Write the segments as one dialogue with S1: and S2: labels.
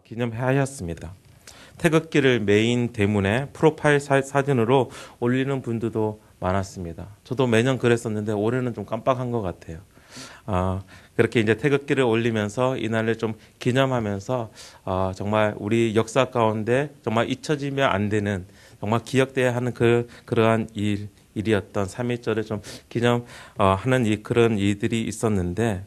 S1: 기념하였습니다. 태극기를 메인 대문에 프로파일 사진으로 올리는 분들도 많았습니다. 저도 매년 그랬었는데 올해는 좀 깜빡한 것 같아요. 그렇게 이제 태극기를 올리면서 이날을 좀 기념하면서 정말 우리 역사 가운데 정말 잊혀지면 안 되는 정말 기억돼야 하는 그러한 일이었던 3.1절을 좀 기념하는 그런 일들이 있었는데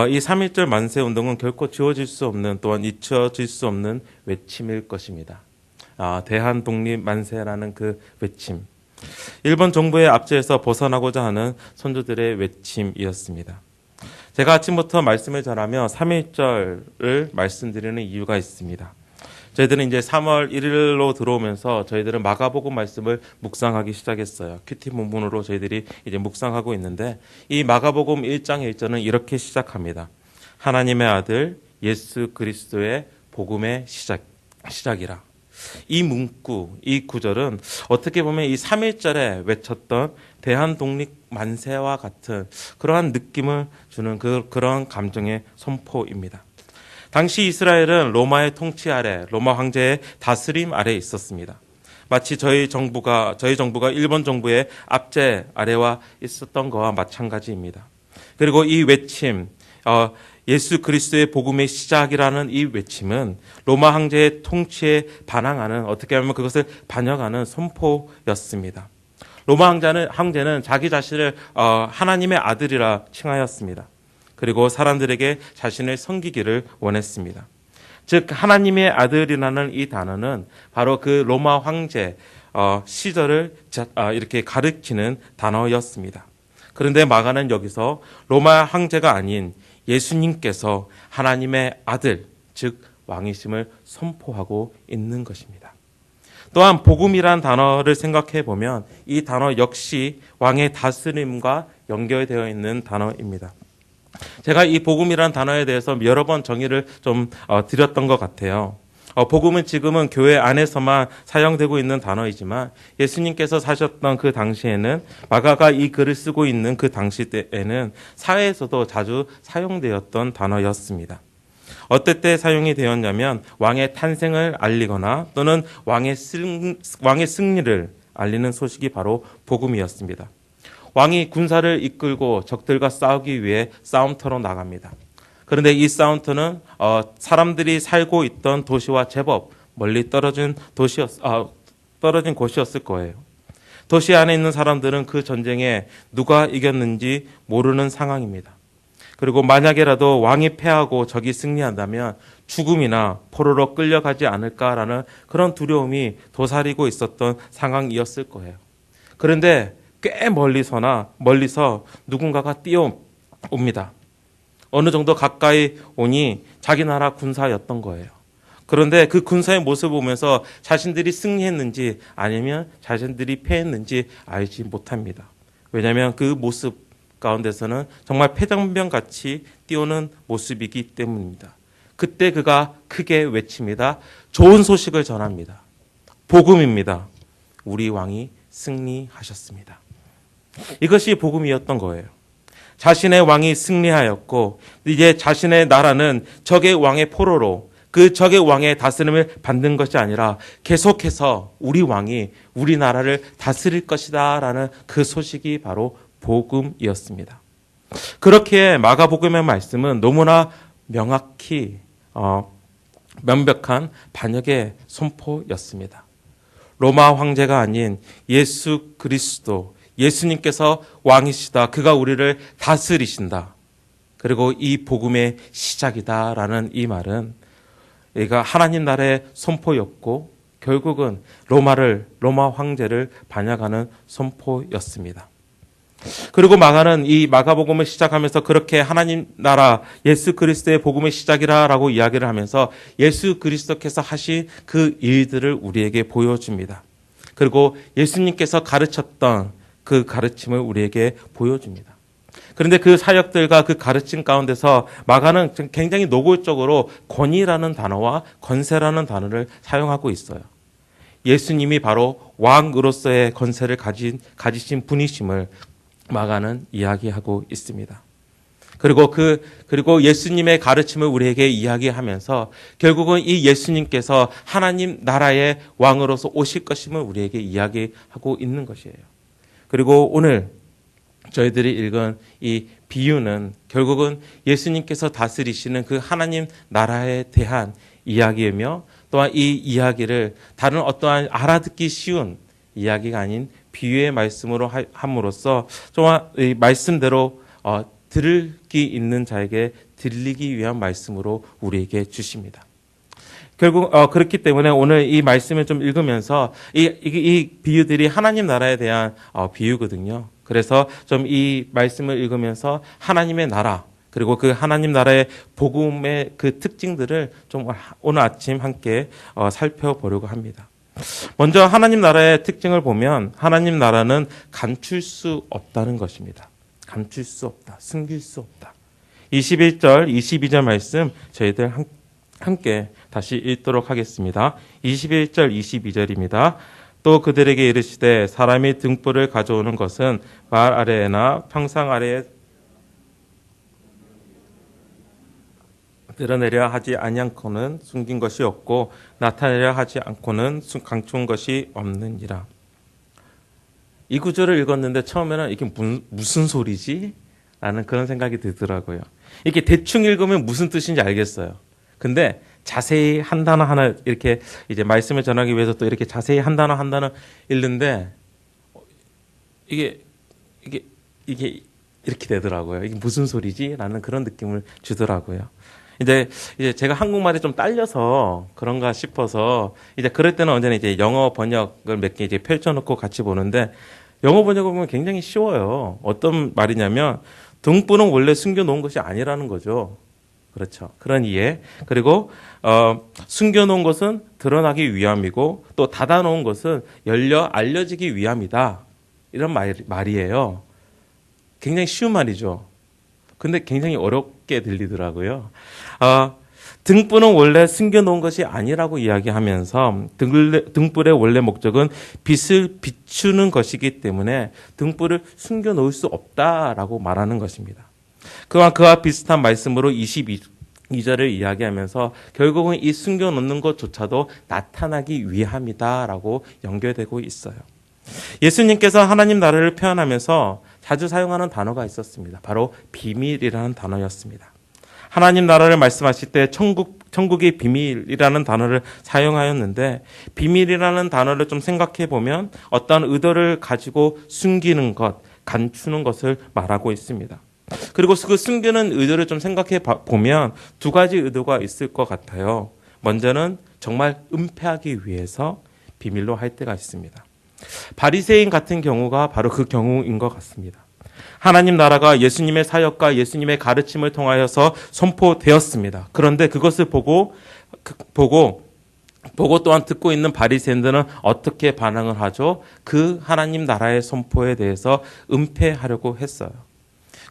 S1: 이 3.1절 만세 운동은 결코 지워질 수 없는 또한 잊혀질 수 없는 외침일 것입니다. 대한 독립 만세라는 그 외침. 일본 정부의 압제에서 벗어나고자 하는 선조들의 외침이었습니다. 제가 아침부터 말씀을 전하며 3.1절을 말씀드리는 이유가 있습니다. 저희들은 이제 3월 1일로 들어오면서 저희들은 마가복음 말씀을 묵상하기 시작했어요. 큐티 본문으로 저희들이 이제 묵상하고 있는데 이 마가복음 1장 1절은 이렇게 시작합니다. 하나님의 아들 예수 그리스도의 복음의 시작이라. 이 문구, 이 구절은 어떻게 보면 이 3.1절에 외쳤던 대한독립 만세와 같은 그러한 느낌을 주는 그런 감정의 선포입니다. 당시 이스라엘은 로마의 통치 아래, 로마 황제의 다스림 아래에 있었습니다. 마치 저희 정부가 일본 정부의 압제 아래와 있었던 것과 마찬가지입니다. 그리고 이 외침, 예수 그리스도의 복음의 시작이라는 이 외침은 로마 황제의 통치에 반항하는, 어떻게 하면 그것을 반영하는 선포였습니다. 로마 황제는 자기 자신을 하나님의 아들이라 칭하였습니다. 그리고 사람들에게 자신을 섬기기를 원했습니다. 즉 하나님의 아들이라는 이 단어는 바로 그 로마 황제 시절을 이렇게 가리키는 단어였습니다. 그런데 마가는 여기서 로마 황제가 아닌 예수님께서 하나님의 아들, 즉 왕이심을 선포하고 있는 것입니다. 또한 복음이란 단어를 생각해 보면 이 단어 역시 왕의 다스림과 연결되어 있는 단어입니다. 제가 이 복음이란 단어에 대해서 여러 번 정의를 좀 드렸던 것 같아요. 복음은 지금은 교회 안에서만 사용되고 있는 단어이지만 예수님께서 사셨던 그 당시에는 마가가 이 글을 쓰고 있는 그 당시 때에는 사회에서도 자주 사용되었던 단어였습니다. 어떨 때 사용이 되었냐면 왕의 탄생을 알리거나 또는 왕의 승리를 알리는 소식이 바로 복음이었습니다. 왕이 군사를 이끌고 적들과 싸우기 위해 싸움터로 나갑니다. 그런데 이 싸움터는 사람들이 살고 있던 도시와 제법 멀리 떨어진 곳이었을 거예요. 도시 안에 있는 사람들은 그 전쟁에 누가 이겼는지 모르는 상황입니다. 그리고 만약에라도 왕이 패하고 적이 승리한다면 죽음이나 포로로 끌려가지 않을까라는 그런 두려움이 도사리고 있었던 상황이었을 거예요. 그런데 꽤 멀리서 누군가가 뛰어옵니다. 어느 정도 가까이 오니 자기 나라 군사였던 거예요. 그런데 그 군사의 모습을 보면서 자신들이 승리했는지 아니면 자신들이 패했는지 알지 못합니다. 왜냐하면 그 모습 가운데서는 정말 패전병같이 뛰어오는 모습이기 때문입니다. 그때 그가 크게 외칩니다. 좋은 소식을 전합니다. 복음입니다. 우리 왕이 승리하셨습니다. 이것이 복음이었던 거예요. 자신의 왕이 승리하였고 이제 자신의 나라는 적의 왕의 포로로 그 적의 왕의 다스림을 받는 것이 아니라 계속해서 우리 왕이 우리나라를 다스릴 것이다 라는 그 소식이 바로 복음이었습니다. 그렇게 마가복음의 말씀은 너무나 명확히 명백한 반역의 선포였습니다. 로마 황제가 아닌 예수 그리스도, 예수님께서 왕이시다. 그가 우리를 다스리신다. 그리고 이 복음의 시작이다라는 이 말은 얘가 하나님 나라의 선포였고 결국은 로마 황제를 반역하는 선포였습니다. 그리고 마가는 이 마가복음을 시작하면서 그렇게 하나님 나라 예수 그리스도의 복음의 시작이라고 이야기를 하면서 예수 그리스도께서 하신 그 일들을 우리에게 보여줍니다. 그리고 예수님께서 가르쳤던 그 가르침을 우리에게 보여줍니다. 그런데 그 사역들과 그 가르침 가운데서 마가는 굉장히 노골적으로 권위라는 단어와 권세라는 단어를 사용하고 있어요. 예수님이 바로 왕으로서의 권세를 가지신 분이심을 마가는 이야기하고 있습니다. 그리고 예수님의 가르침을 우리에게 이야기하면서 결국은 이 예수님께서 하나님 나라의 왕으로서 오실 것임을 우리에게 이야기하고 있는 것이에요. 그리고 오늘 저희들이 읽은 이 비유는 결국은 예수님께서 다스리시는 그 하나님 나라에 대한 이야기이며, 또한 이 이야기를 다른 어떠한 알아듣기 쉬운 이야기가 아닌 비유의 말씀으로 함으로써 정말 이 말씀대로 들기 있는 자에게 들리기 위한 말씀으로 우리에게 주십니다. 결국 그렇기 때문에 오늘 이 말씀을 좀 읽으면서 이 비유들이 하나님 나라에 대한 비유거든요. 그래서 좀 이 말씀을 읽으면서 하나님의 나라, 그리고 그 하나님 나라의 복음의 그 특징들을 좀 오늘 아침 함께 살펴보려고 합니다. 먼저 하나님 나라의 특징을 보면 하나님 나라는 감출 수 없다는 것입니다. 감출 수 없다. 숨길 수 없다. 21절, 22절 말씀 저희들 함께 다시 읽도록 하겠습니다. 21절, 22절입니다. 또 그들에게 이르시되 사람이 등불을 가져오는 것은 말 아래에나 평상 아래에 드러내려 하지 아니않고는 숨긴 것이 없고 나타내려 하지 않고는 감춘 것이 없느니라. 이 구절을 읽었는데 처음에는 이게 무슨 소리지? 라는 그런 생각이 들더라고요. 이렇게 대충 읽으면 무슨 뜻인지 알겠어요. 근데 자세히 한 단어 하나 이렇게 이제 말씀을 전하기 위해서 또 이렇게 자세히 한 단어 읽는데 이게 이렇게 되더라고요. 이게 무슨 소리지? 라는 그런 느낌을 주더라고요. 이제 제가 한국말이 좀 딸려서 그런가 싶어서 이제 그럴 때는 언제나 이제 영어 번역을 몇 개 이제 펼쳐놓고 같이 보는데, 영어 번역을 보면 굉장히 쉬워요. 어떤 말이냐면 등불은 원래 숨겨놓은 것이 아니라는 거죠. 그렇죠. 그런 이해. 그리고 숨겨놓은 것은 드러나기 위함이고 또 닫아놓은 것은 열려 알려지기 위함이다. 이런 말이에요. 굉장히 쉬운 말이죠. 근데 굉장히 어렵게 들리더라고요. 등불은 원래 숨겨놓은 것이 아니라고 이야기하면서 등불의 원래 목적은 빛을 비추는 것이기 때문에 등불을 숨겨놓을 수 없다라고 말하는 것입니다. 그와 비슷한 말씀으로 22절을 이야기하면서 결국은 이 숨겨놓는 것조차도 나타나기 위함이다라고 연결되고 있어요. 예수님께서 하나님 나라를 표현하면서 자주 사용하는 단어가 있었습니다. 바로 비밀이라는 단어였습니다. 하나님 나라를 말씀하실 때 천국의 비밀이라는 단어를 사용하였는데, 비밀이라는 단어를 좀 생각해 보면 어떤 의도를 가지고 숨기는 것, 감추는 것을 말하고 있습니다. 그리고 그 숨기는 의도를 좀 생각해 보면 두 가지 의도가 있을 것 같아요. 먼저는 정말 은폐하기 위해서 비밀로 할 때가 있습니다. 바리새인 같은 경우가 바로 그 경우인 것 같습니다. 하나님 나라가 예수님의 사역과 예수님의 가르침을 통하여서 선포되었습니다. 그런데 그것을 보고 또한 듣고 있는 바리새인들은 어떻게 반응을 하죠? 그 하나님 나라의 선포에 대해서 은폐하려고 했어요.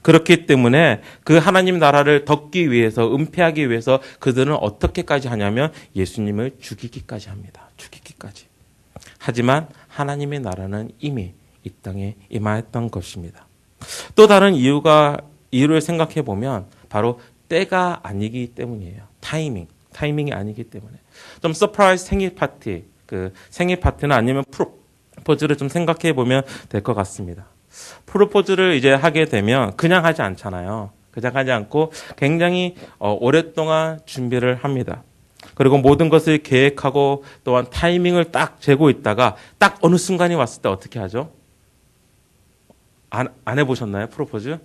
S1: 그렇기 때문에 그 하나님 나라를 덮기 위해서, 은폐하기 위해서 그들은 어떻게까지 하냐면 예수님을 죽이기까지 합니다. 죽이기까지. 하지만 하나님의 나라는 이미 이 땅에 임하였던 것입니다. 또 다른 이유를 생각해 보면 바로 때가 아니기 때문이에요. 타이밍이 아니기 때문에. 좀 서프라이즈 생일 파티, 그 생일 파티나 아니면 프로포즈를 좀 생각해 보면 될 것 같습니다. 프로포즈를 이제 하게 되면 그냥 하지 않잖아요. 그냥 하지 않고 굉장히 오랫동안 준비를 합니다. 그리고 모든 것을 계획하고 또한 타이밍을 딱 재고 있다가 딱 어느 순간이 왔을 때 어떻게 하죠? 안 해보셨나요? 프로포즈?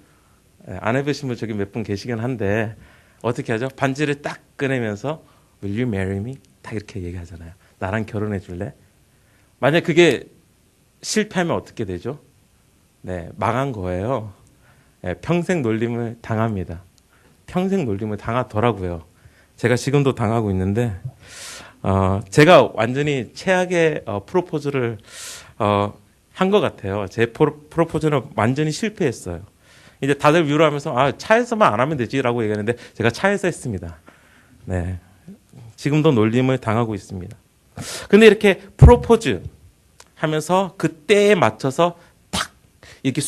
S1: 안 해보신 분 저기 몇 분 계시긴 한데 어떻게 하죠? 반지를 딱 꺼내면서 Will you marry me? 딱 이렇게 얘기하잖아요. 나랑 결혼해 줄래? 만약 그게 실패하면 어떻게 되죠? 네, 망한 거예요. 네, 평생 놀림을 당합니다. 평생 놀림을 당하더라고요. 제가 지금도 당하고 있는데 제가 완전히 최악의 프로포즈를 한 것 같아요. 제 프로포즈는 완전히 실패했어요. 이제 다들 위로하면서 차에서만 안 하면 되지라고 얘기하는데 제가 차에서 했습니다. 네, 지금도 놀림을 당하고 있습니다. 근데 이렇게 프로포즈 하면서 그때에 맞춰서 딱 이렇게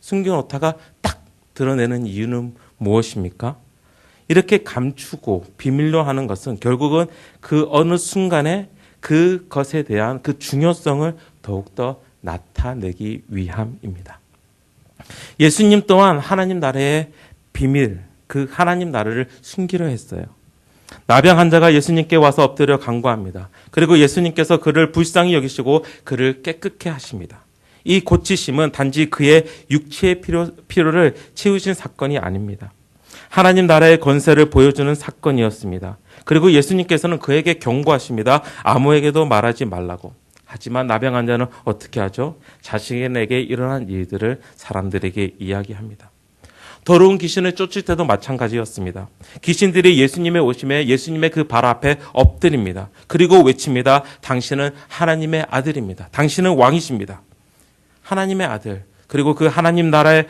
S1: 숨겨놓다가 딱 드러내는 이유는 무엇입니까? 이렇게 감추고 비밀로 하는 것은 결국은 그 어느 순간에 그것에 대한 그 중요성을 더욱더 나타내기 위함입니다. 예수님 또한 하나님 나라의 비밀, 그 하나님 나라를 숨기려 했어요. 나병 환자가 예수님께 와서 엎드려 간구합니다. 그리고 예수님께서 그를 불쌍히 여기시고 그를 깨끗게 하십니다. 이 고치심은 단지 그의 육체의 필요를 채우신 사건이 아닙니다. 하나님 나라의 권세를 보여주는 사건이었습니다. 그리고 예수님께서는 그에게 경고하십니다. 아무에게도 말하지 말라고. 하지만 나병 환자는 어떻게 하죠? 자신에게 일어난 일들을 사람들에게 이야기합니다. 더러운 귀신을 쫓을 때도 마찬가지였습니다. 귀신들이 예수님의 오심에 예수님의 그 발 앞에 엎드립니다. 그리고 외칩니다. 당신은 하나님의 아들입니다. 당신은 왕이십니다. 하나님의 아들. 그리고 그 하나님 나라의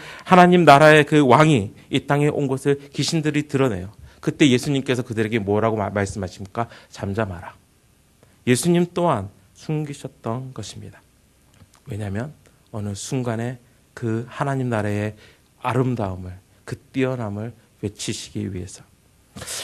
S1: 그 왕이 이 땅에 온 것을 귀신들이 드러내요. 그때 예수님께서 그들에게 뭐라고 말씀하십니까? 잠잠하라. 예수님 또한 숨기셨던 것입니다. 왜냐하면 어느 순간에 그 하나님 나라의 아름다움을, 그 뛰어남을 외치시기 위해서.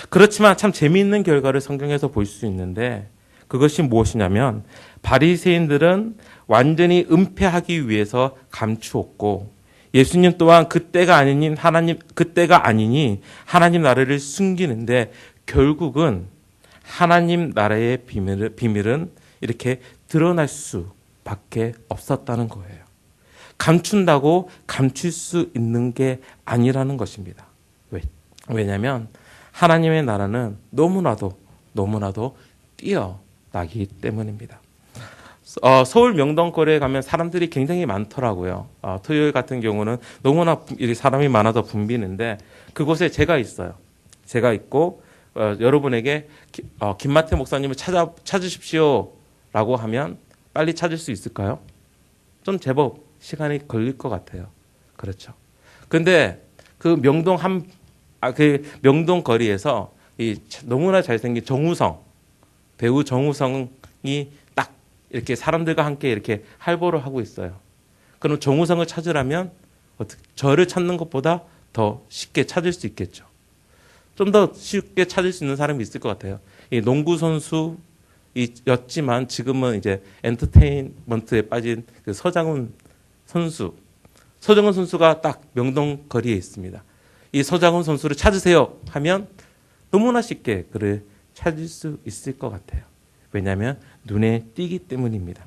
S1: 그렇지만 참 재미있는 결과를 성경에서 볼 수 있는데 그것이 무엇이냐면 바리새인들은 완전히 은폐하기 위해서 감추었고 예수님 또한 그때가 아니니 하나님 나라를 숨기는데 결국은 하나님 나라의 비밀은 이렇게 드러날 수밖에 없었다는 거예요. 감춘다고 감출 수 있는 게 아니라는 것입니다. 왜냐하면 하나님의 나라는 너무나도 뛰어나기 때문입니다. 서울 명동거리에 가면 사람들이 굉장히 많더라고요. 토요일 같은 경우는 너무나 사람이 많아서 붐비는데 그곳에 제가 있어요. 제가 있고 여러분에게 김마태 목사님을 찾으십시오 라고 하면 빨리 찾을 수 있을까요? 좀 제법 시간이 걸릴 것 같아요. 그렇죠. 근데 그 명동 거리에서 이 너무나 잘생긴 배우 정우성이 딱 이렇게 사람들과 함께 이렇게 할보를 하고 있어요. 그럼 정우성을 찾으려면 저를 찾는 것보다 더 쉽게 찾을 수 있겠죠. 좀 더 쉽게 찾을 수 있는 사람이 있을 것 같아요. 이 농구 선수였지만 지금은 이제 엔터테인먼트에 빠진 그 서장훈 선수가 딱 명동 거리에 있습니다. 이 서장훈 선수를 찾으세요 하면 너무나 쉽게 그를 찾을 수 있을 것 같아요. 왜냐하면 눈에 띄기 때문입니다.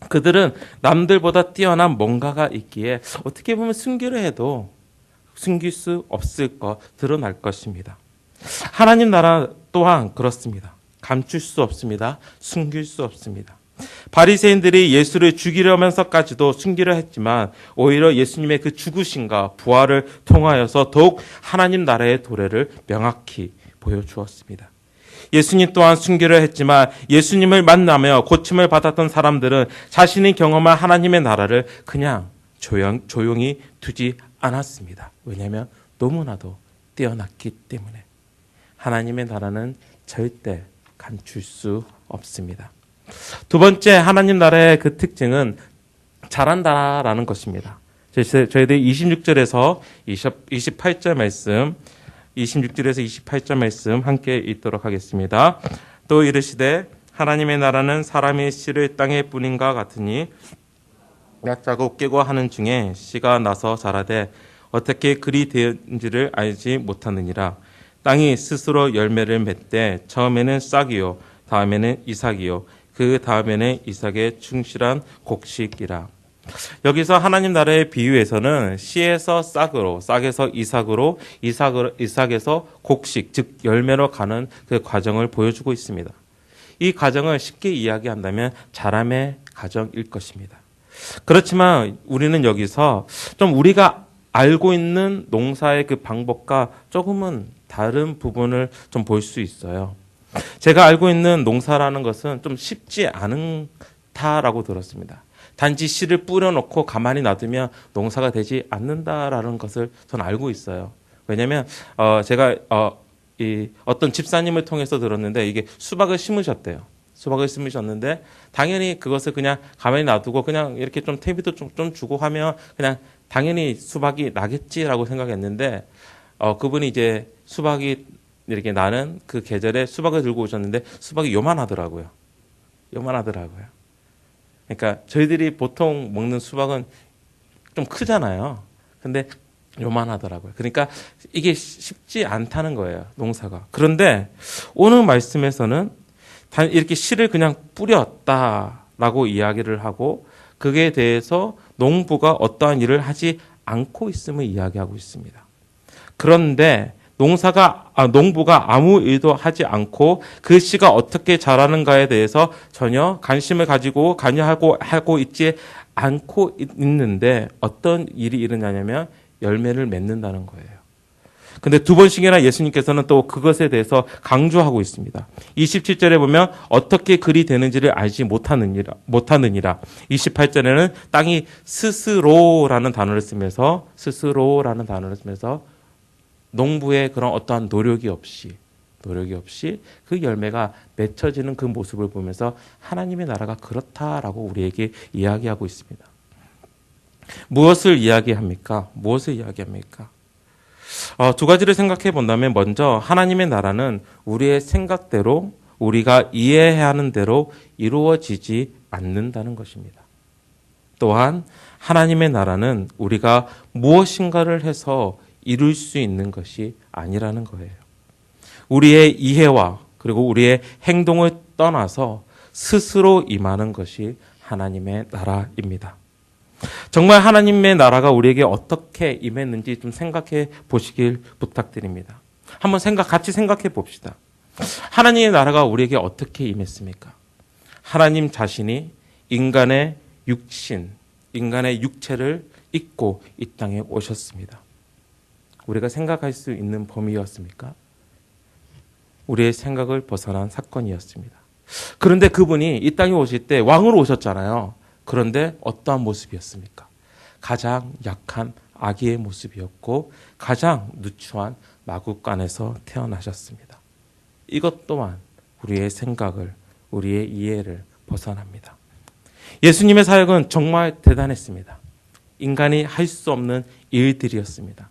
S1: 그들은 남들보다 뛰어난 뭔가가 있기에 어떻게 보면 숨기려 해도 숨길 수 없을 드러날 것입니다. 하나님 나라 또한 그렇습니다. 감출 수 없습니다. 숨길 수 없습니다. 바리새인들이 예수를 죽이려면서까지도 숨기려 했지만 오히려 예수님의 그 죽으심과 부활을 통하여서 더욱 하나님 나라의 도래를 명확히 보여주었습니다. 예수님 또한 숨기려 했지만 예수님을 만나며 고침을 받았던 사람들은 자신이 경험한 하나님의 나라를 그냥 조용히 두지 않았습니다. 왜냐하면 너무나도 뛰어났기 때문에. 하나님의 나라는 절대 감출 수 없습니다. 두 번째 하나님 나라의 그 특징은 잘한다라는 것입니다. 저희들 26절에서 28절 말씀 26절에서 28절 말씀 함께 읽도록 하겠습니다. 또 이르시되 하나님의 나라는 사람의 씨를 땅에 뿌린과 같으니 약자고 깨고 하는 중에 씨가 나서 자라되 어떻게 그리 되었는지를 알지 못하느니라. 땅이 스스로 열매를 맺되 처음에는 싹이요 다음에는 이삭이요 그 다음에는 이삭의 충실한 곡식이라. 여기서 하나님 나라의 비유에서는 씨에서 싹으로, 싹에서 이삭으로, 이삭에서 곡식, 즉 열매로 가는 그 과정을 보여주고 있습니다. 이 과정을 쉽게 이야기한다면 자람의 과정일 것입니다. 그렇지만 우리는 여기서 좀 우리가 알고 있는 농사의 그 방법과 조금은 다른 부분을 좀 볼 수 있어요. 제가 알고 있는 농사라는 것은 좀 쉽지 않다라고 들었습니다. 단지 씨를 뿌려놓고 가만히 놔두면 농사가 되지 않는다라는 것을 저는 알고 있어요. 왜냐하면 제가 어떤 집사님을 통해서 들었는데 이게 수박을 심으셨대요. 수박을 심으셨는데 당연히 그것을 그냥 가만히 놔두고 그냥 이렇게 좀 퇴비도 좀 주고 하면 그냥 당연히 수박이 나겠지라고 생각했는데 그분이 이제 수박이 이렇게 나는 그 계절에 수박을 들고 오셨는데 수박이 요만하더라고요. 그러니까 저희들이 보통 먹는 수박은 좀 크잖아요. 근데 요만하더라고요. 그러니까 이게 쉽지 않다는 거예요, 농사가. 그런데 오늘 말씀에서는 이렇게 씨를 그냥 뿌렸다라고 이야기를 하고 그에 대해서 농부가 어떠한 일을 하지 않고 있음을 이야기하고 있습니다. 그런데 농부가 아무 일도 하지 않고 그 씨가 어떻게 자라는가에 대해서 전혀 관심을 가지고 관여하고 있지 않고 있는데 어떤 일이 일어나냐면 열매를 맺는다는 거예요. 근데 두 번씩이나 예수님께서는 또 그것에 대해서 강조하고 있습니다. 27절에 보면 어떻게 그리 되는지를 알지 못하느니라. 28절에는 땅이 스스로라는 단어를 쓰면서 농부의 그런 어떠한 노력이 없이 그 열매가 맺혀지는 그 모습을 보면서 하나님의 나라가 그렇다라고 우리에게 이야기하고 있습니다. 무엇을 이야기합니까? 두 가지를 생각해 본다면 먼저 하나님의 나라는 우리의 생각대로 우리가 이해해야 하는 대로 이루어지지 않는다는 것입니다. 또한 하나님의 나라는 우리가 무엇인가를 해서 이룰 수 있는 것이 아니라는 거예요. 우리의 이해와 그리고 우리의 행동을 떠나서 스스로 임하는 것이 하나님의 나라입니다. 정말 하나님의 나라가 우리에게 어떻게 임했는지 좀 생각해 보시길 부탁드립니다. 한번 같이 생각해 봅시다. 하나님의 나라가 우리에게 어떻게 임했습니까? 하나님 자신이 인간의 육체를 입고 이 땅에 오셨습니다. 우리가 생각할 수 있는 범위였습니까? 우리의 생각을 벗어난 사건이었습니다. 그런데 그분이 이 땅에 오실 때 왕으로 오셨잖아요. 그런데 어떠한 모습이었습니까? 가장 약한 아기의 모습이었고 가장 누추한 마구간에서 태어나셨습니다. 이것 또한 우리의 생각을, 우리의 이해를 벗어납니다. 예수님의 사역은 정말 대단했습니다. 인간이 할 수 없는 일들이었습니다.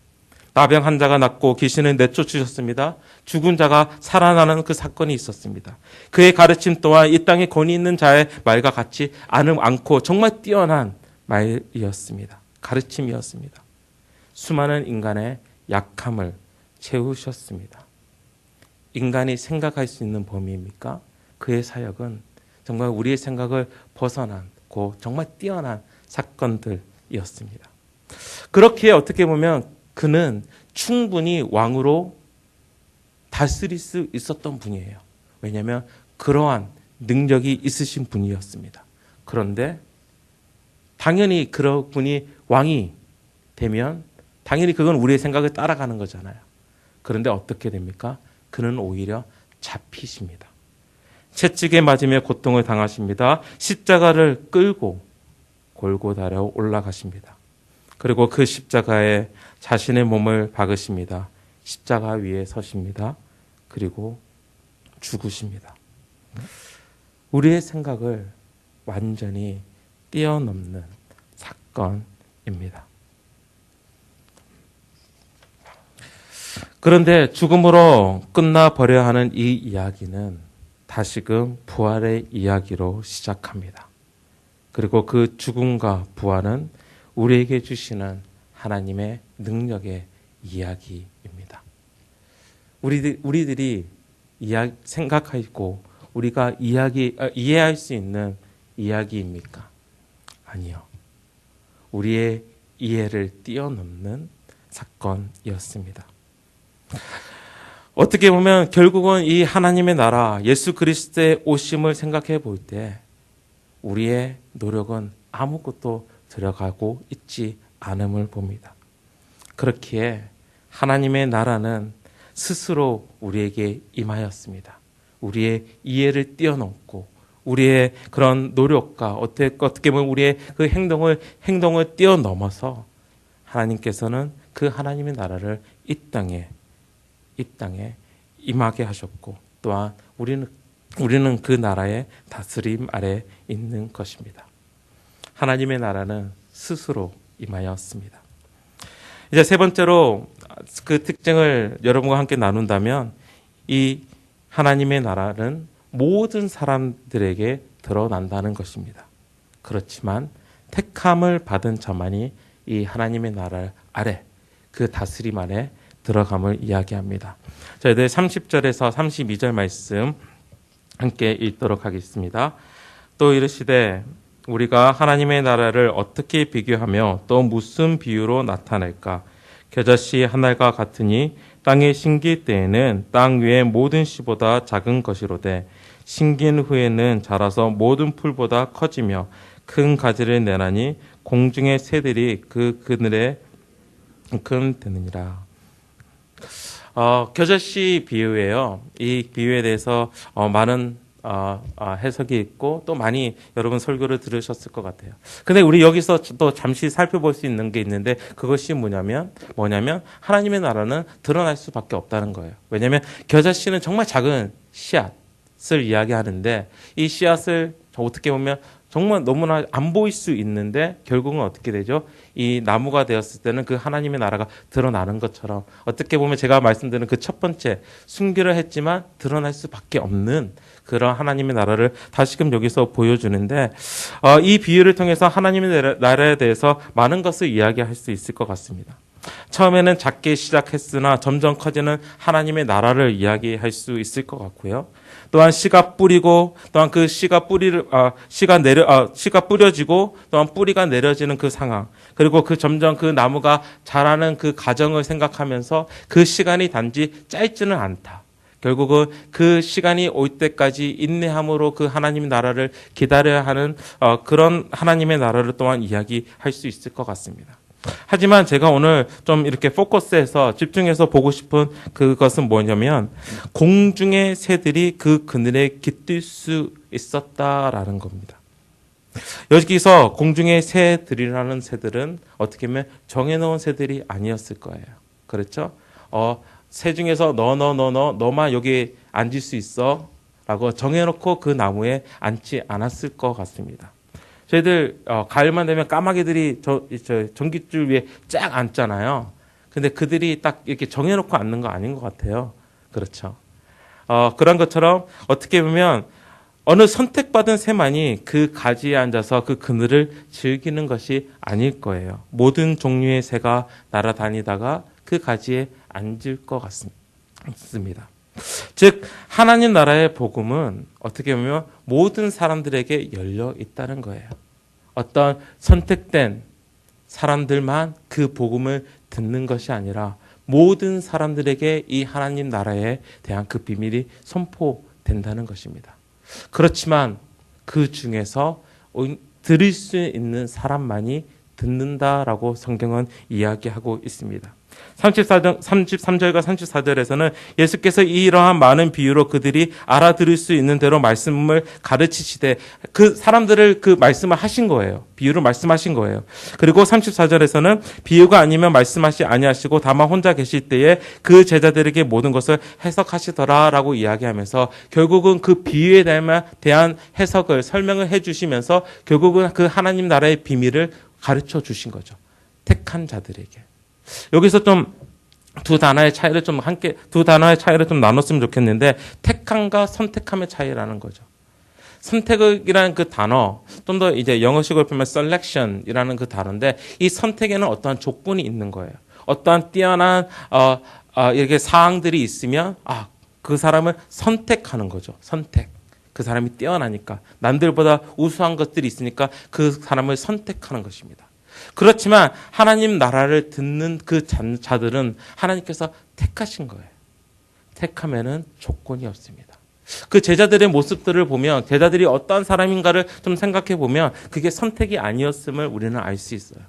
S1: 나병 환자가 낫고 귀신을 내쫓으셨습니다. 죽은 자가 살아나는 그 사건이 있었습니다. 그의 가르침 또한 이 땅에 권위 있는 자의 말과 같지 않고 정말 뛰어난 말이었습니다. 가르침이었습니다. 수많은 인간의 약함을 채우셨습니다. 인간이 생각할 수 있는 범위입니까? 그의 사역은 정말 우리의 생각을 벗어나고 정말 뛰어난 사건들이었습니다. 그렇기에 어떻게 보면 그는 충분히 왕으로 다스릴 수 있었던 분이에요. 왜냐하면 그러한 능력이 있으신 분이었습니다. 그런데 당연히 그런 분이 왕이 되면 당연히 그건 우리의 생각을 따라가는 거잖아요. 그런데 어떻게 됩니까? 그는 오히려 잡히십니다. 채찍에 맞으며 고통을 당하십니다. 십자가를 끌고 골고다로 올라가십니다. 그리고 그 십자가에 자신의 몸을 박으십니다. 십자가 위에 서십니다. 그리고 죽으십니다. 우리의 생각을 완전히 뛰어넘는 사건입니다. 그런데 죽음으로 끝나버려야 하는 이 이야기는 다시금 부활의 이야기로 시작합니다. 그리고 그 죽음과 부활은 우리에게 주시는 하나님의 능력의 이야기입니다. 우리들이 생각하고 우리가 이해할 수 있는 이야기입니까? 아니요. 우리의 이해를 뛰어넘는 사건이었습니다. 어떻게 보면 결국은 이 하나님의 나라, 예수 그리스도의 오심을 생각해 볼 때 우리의 노력은 아무것도 들어가고 있지 않음을 봅니다. 그렇기에 하나님의 나라는 스스로 우리에게 임하였습니다. 우리의 이해를 뛰어넘고 우리의 그런 노력과 어떻게 보면 우리의 그 행동을 뛰어넘어서 하나님께서는 그 하나님의 나라를 이 땅에 임하게 하셨고 또한 우리는 그 나라의 다스림 아래 있는 것입니다. 하나님의 나라는 스스로 임하였습니다. 이제 세 번째로 그 특징을 여러분과 함께 나눈다면 이 하나님의 나라는 모든 사람들에게 드러난다는 것입니다. 그렇지만 택함을 받은 자만이 이 하나님의 나라 아래 그 다스림 안에 들어감을 이야기합니다. 저희들 30절에서 32절 말씀 함께 읽도록 하겠습니다. 또 이르시되 우리가 하나님의 나라를 어떻게 비교하며 또 무슨 비유로 나타낼까? 겨자씨 하나가 같으니 땅에 심길 때에는 땅 위의 모든 씨보다 작은 것이로되 심긴 후에는 자라서 모든 풀보다 커지며 큰 가지를 내나니 공중의 새들이 그 그늘에 금 되느니라. 겨자씨 비유예요. 이 비유에 대해서 많은 해석이 있고 또 많이 여러분 설교를 들으셨을 것 같아요. 근데 우리 여기서 또 잠시 살펴볼 수 있는 게 있는데 그것이 뭐냐면 하나님의 나라는 드러날 수밖에 없다는 거예요. 왜냐하면 겨자씨는 정말 작은 씨앗을 이야기하는데 이 씨앗을 어떻게 보면 정말 너무나 안 보일 수 있는데 결국은 어떻게 되죠? 이 나무가 되었을 때는 그 하나님의 나라가 드러나는 것처럼 어떻게 보면 제가 말씀드린 그 첫 번째 순교를 했지만 드러날 수밖에 없는 그런 하나님의 나라를 다시금 여기서 보여주는데 이 비유를 통해서 하나님의 나라에 대해서 많은 것을 이야기할 수 있을 것 같습니다. 처음에는 작게 시작했으나 점점 커지는 하나님의 나라를 이야기할 수 있을 것 같고요. 또한 씨가 뿌리고 또한 그 씨가 뿌려지고 또한 뿌리가 내려지는 그 상황 그리고 그 점점 그 나무가 자라는 그 과정을 생각하면서 그 시간이 단지 짧지는 않다. 결국은 그 시간이 올 때까지 인내함으로 그 하나님의 나라를 기다려야 하는 그런 하나님의 나라를 또한 이야기할 수 있을 것 같습니다. 하지만 제가 오늘 좀 이렇게 포커스해서 집중해서 보고 싶은 그것은 뭐냐면 공중의 새들이 그 그늘에 깃들 수 있었다라는 겁니다. 여기서 공중의 새들이라는 새들은 어떻게 보면 정해놓은 새들이 아니었을 거예요. 그렇죠? 새 중에서 너만 여기 앉을 수 있어 라고 정해놓고 그 나무에 앉지 않았을 것 같습니다. 저희들 가을만 되면 까마귀들이 저 전깃줄 위에 쫙 앉잖아요. 근데 그들이 딱 이렇게 정해놓고 앉는 거 아닌 것 같아요. 그렇죠. 그런 것처럼 어떻게 보면 어느 선택받은 새만이 그 가지에 앉아서 그 그늘을 즐기는 것이 아닐 거예요. 모든 종류의 새가 날아다니다가 그 가지에 앉을 것 같습니다. 즉 하나님 나라의 복음은 어떻게 보면 모든 사람들에게 열려 있다는 거예요. 어떤 선택된 사람들만 그 복음을 듣는 것이 아니라 모든 사람들에게 이 하나님 나라에 대한 그 비밀이 선포된다는 것입니다. 그렇지만 그 중에서 들을 수 있는 사람만이 듣는다라고 성경은 이야기하고 있습니다. 33절과 34절에서는 예수께서 이러한 많은 비유로 그들이 알아들을 수 있는 대로 말씀을 가르치시되 그 사람들을 그 말씀을 하신 거예요. 비유를 말씀하신 거예요. 그리고 34절에서는 비유가 아니면 말씀하시 아니하시고 다만 혼자 계실 때에 그 제자들에게 모든 것을 해석하시더라라고 이야기하면서 결국은 그 비유에 대한 해석을 설명을 해주시면서 결국은 그 하나님 나라의 비밀을 가르쳐 주신 거죠. 택한 자들에게. 여기서 좀 두 단어의 차이를 좀 나눴으면 좋겠는데 택함과 선택함의 차이라는 거죠. 선택이라는 그 단어, 좀 더 이제 영어식으로 보면 selection이라는 그 단어인데 이 선택에는 어떠한 조건이 있는 거예요. 어떠한 뛰어난 이렇게 사항들이 있으면 그 사람을 선택하는 거죠. 선택. 그 사람이 뛰어나니까 남들보다 우수한 것들이 있으니까 그 사람을 선택하는 것입니다. 그렇지만 하나님 나라를 듣는 그 자들은 하나님께서 택하신 거예요. 택하면은 조건이 없습니다. 그 제자들의 모습들을 보면 제자들이 어떠한 사람인가를 좀 생각해 보면 그게 선택이 아니었음을 우리는 알 수 있어요.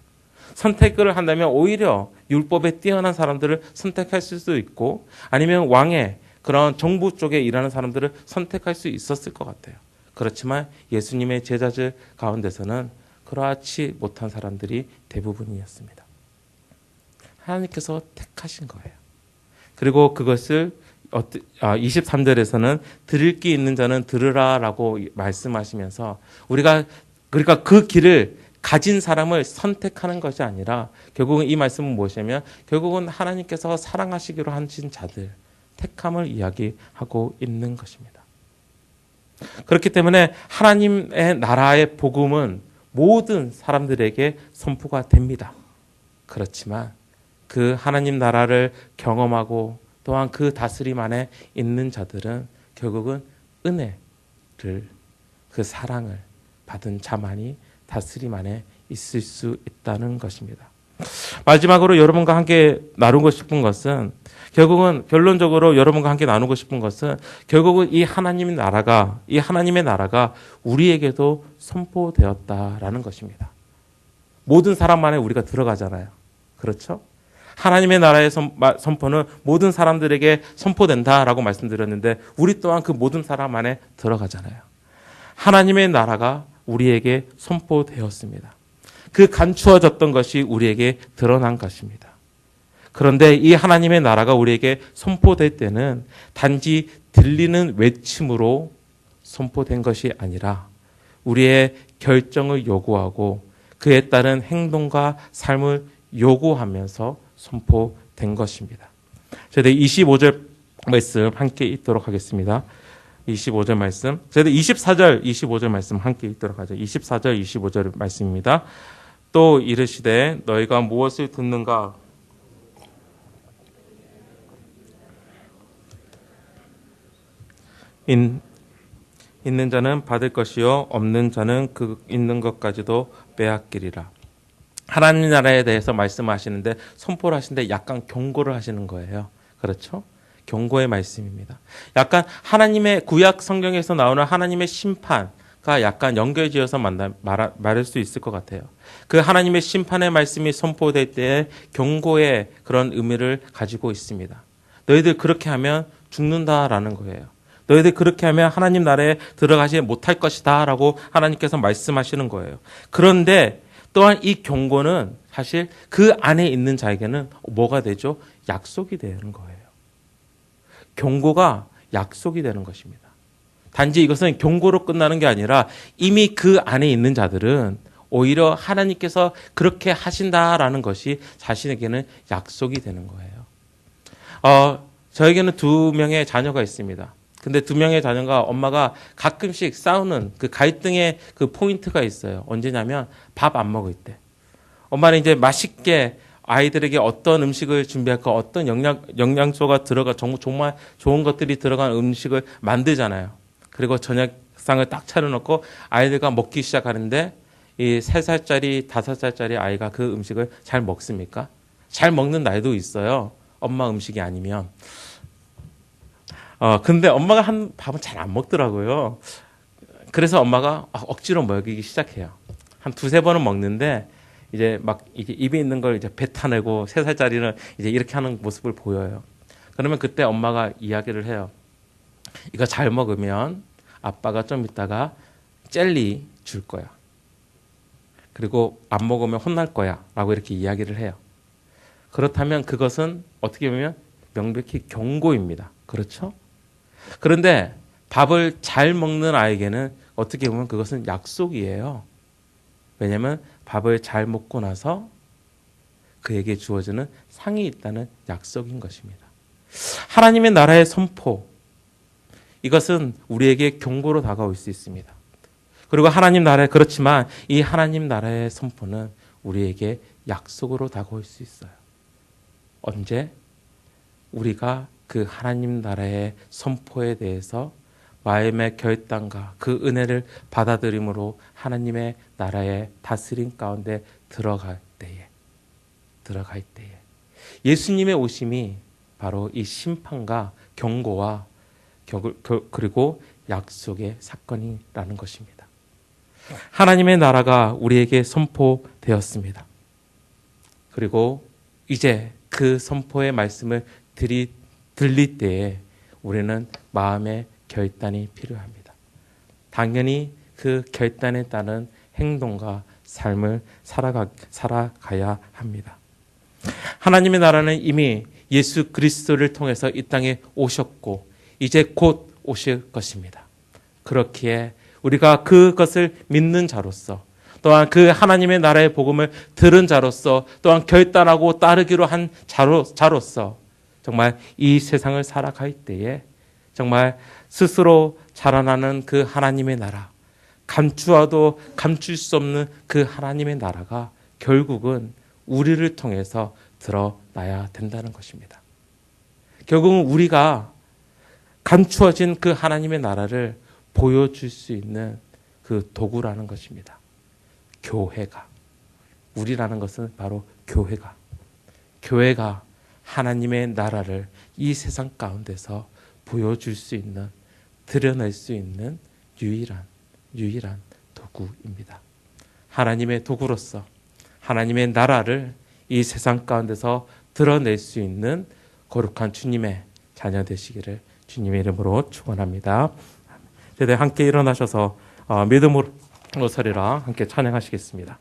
S1: 선택을 한다면 오히려 율법에 뛰어난 사람들을 선택할 수도 있고 아니면 왕의 그런 정부 쪽에 일하는 사람들을 선택할 수 있었을 것 같아요. 그렇지만 예수님의 제자들 가운데서는 그렇지 못한 사람들이 대부분이었습니다. 하나님께서 택하신 거예요. 그리고 그것을 23절에서는 들을 귀 있는 자는 들으라라고 말씀하시면서 우리가 그러니까 그 길을 가진 사람을 선택하는 것이 아니라 결국은 이 말씀은 무엇이냐면 결국은 하나님께서 사랑하시기로 하신 자들, 택함을 이야기하고 있는 것입니다. 그렇기 때문에 하나님의 나라의 복음은 모든 사람들에게 선포가 됩니다. 그렇지만 그 하나님 나라를 경험하고 또한 그 다스림 안에 있는 자들은 결국은 은혜를, 그 사랑을 받은 자만이 다스림 안에 있을 수 있다는 것입니다. 마지막으로 여러분과 함께 나누고 싶은 것은 결국은 결론적으로 여러분과 함께 나누고 싶은 것은 결국은 이 하나님의 나라가 우리에게도 선포되었다라는 것입니다. 모든 사람 안에 우리가 들어가잖아요. 그렇죠? 하나님의 나라의 선포는 모든 사람들에게 선포된다라고 말씀드렸는데 우리 또한 그 모든 사람 안에 들어가잖아요. 하나님의 나라가 우리에게 선포되었습니다. 그 감추어졌던 것이 우리에게 드러난 것입니다. 그런데 이 하나님의 나라가 우리에게 선포될 때는 단지 들리는 외침으로 선포된 것이 아니라 우리의 결정을 요구하고 그에 따른 행동과 삶을 요구하면서 선포된 것입니다. 저희들 25절 말씀 함께 읽도록 하겠습니다. 25절 말씀. 저희들 24절, 25절 말씀 함께 읽도록 하죠. 24절, 25절 말씀입니다. 또 이르시되 너희가 무엇을 듣는가? 있는 자는 받을 것이요 없는 자는 그 있는 것까지도 빼앗기리라. 하나님 나라에 대해서 말씀하시는데 선포를 하시는데 약간 경고를 하시는 거예요. 그렇죠? 경고의 말씀입니다. 약간 하나님의 구약 성경에서 나오는 하나님의 심판과 약간 연결지어서 말할 수 있을 것 같아요. 그 하나님의 심판의 말씀이 선포될 때에 경고의 그런 의미를 가지고 있습니다. 너희들 그렇게 하면 죽는다라는 거예요. 너희들 그렇게 하면 하나님 나라에 들어가지 못할 것이다 라고 하나님께서 말씀하시는 거예요. 그런데 또한 이 경고는 사실 그 안에 있는 자에게는 뭐가 되죠? 약속이 되는 거예요. 경고가 약속이 되는 것입니다. 단지 이것은 경고로 끝나는 게 아니라 이미 그 안에 있는 자들은 오히려 하나님께서 그렇게 하신다라는 것이 자신에게는 약속이 되는 거예요. 저에게는 2명의 자녀가 있습니다. 근데 2명의 자녀가 엄마가 가끔씩 싸우는 그 갈등의 그 포인트가 있어요. 언제냐면 밥 안 먹을 때. 엄마는 이제 맛있게 아이들에게 어떤 음식을 준비할까, 어떤 영양소가 들어가 정말 좋은 것들이 들어간 음식을 만들잖아요. 그리고 저녁상을 딱 차려놓고 아이들과 먹기 시작하는데 이 3살짜리, 5살짜리 아이가 그 음식을 잘 먹습니까? 잘 먹는 날도 있어요. 엄마 음식이 아니면. 근데 엄마가 한 밥은 잘 안 먹더라고요. 그래서 엄마가 억지로 먹이기 시작해요. 한 2-3번은 먹는데 이제 막 이게 입에 있는 걸 이제 뱉어내고 3살짜리는 이제 이렇게 하는 모습을 보여요. 그러면 그때 엄마가 이야기를 해요. 이거 잘 먹으면 아빠가 좀 이따가 젤리 줄 거야. 그리고 안 먹으면 혼날 거야. 라고 이렇게 이야기를 해요. 그렇다면 그것은 어떻게 보면 명백히 경고입니다. 그렇죠? 그런데 밥을 잘 먹는 아이에게는 어떻게 보면 그것은 약속이에요. 왜냐하면 밥을 잘 먹고 나서 그에게 주어지는 상이 있다는 약속인 것입니다. 하나님의 나라의 선포, 이것은 우리에게 경고로 다가올 수 있습니다. 그리고 하나님 나라에 그렇지만 이 하나님 나라의 선포는 우리에게 약속으로 다가올 수 있어요. 언제? 우리가 그 하나님 나라의 선포에 대해서 마음의 결단과 그 은혜를 받아들임으로 하나님의 나라의 다스림 가운데 들어갈 때에 예수님의 오심이 바로 이 심판과 경고와 그리고 약속의 사건이라는 것입니다. 하나님의 나라가 우리에게 선포되었습니다. 그리고 이제 그 선포의 말씀을 들릴 때에 우리는 마음의 결단이 필요합니다. 당연히 그 결단에 따른 행동과 삶을 살아가야 합니다. 하나님의 나라는 이미 예수 그리스도를 통해서 이 땅에 오셨고 이제 곧 오실 것입니다. 그렇기에 우리가 그것을 믿는 자로서 또한 그 하나님의 나라의 복음을 들은 자로서, 또한 결단하고 따르기로 한 자로서 정말 이 세상을 살아갈 때에 정말 스스로 자라나는 그 하나님의 나라, 감추어도 감출 수 없는 그 하나님의 나라가 결국은 우리를 통해서 드러나야 된다는 것입니다. 결국은 우리가 감추어진 그 하나님의 나라를 보여줄 수 있는 그 도구라는 것입니다. 교회가. 우리라는 것은 바로 교회가 하나님의 나라를 이 세상 가운데서 보여줄 수 있는, 드러낼 수 있는 유일한 도구입니다. 하나님의 도구로서 하나님의 나라를 이 세상 가운데서 드러낼 수 있는 거룩한 주님의 자녀 되시기를 주님의 이름으로 축원합니다. 함께 일어나셔서 믿음으로 서리라 함께 찬양하시겠습니다.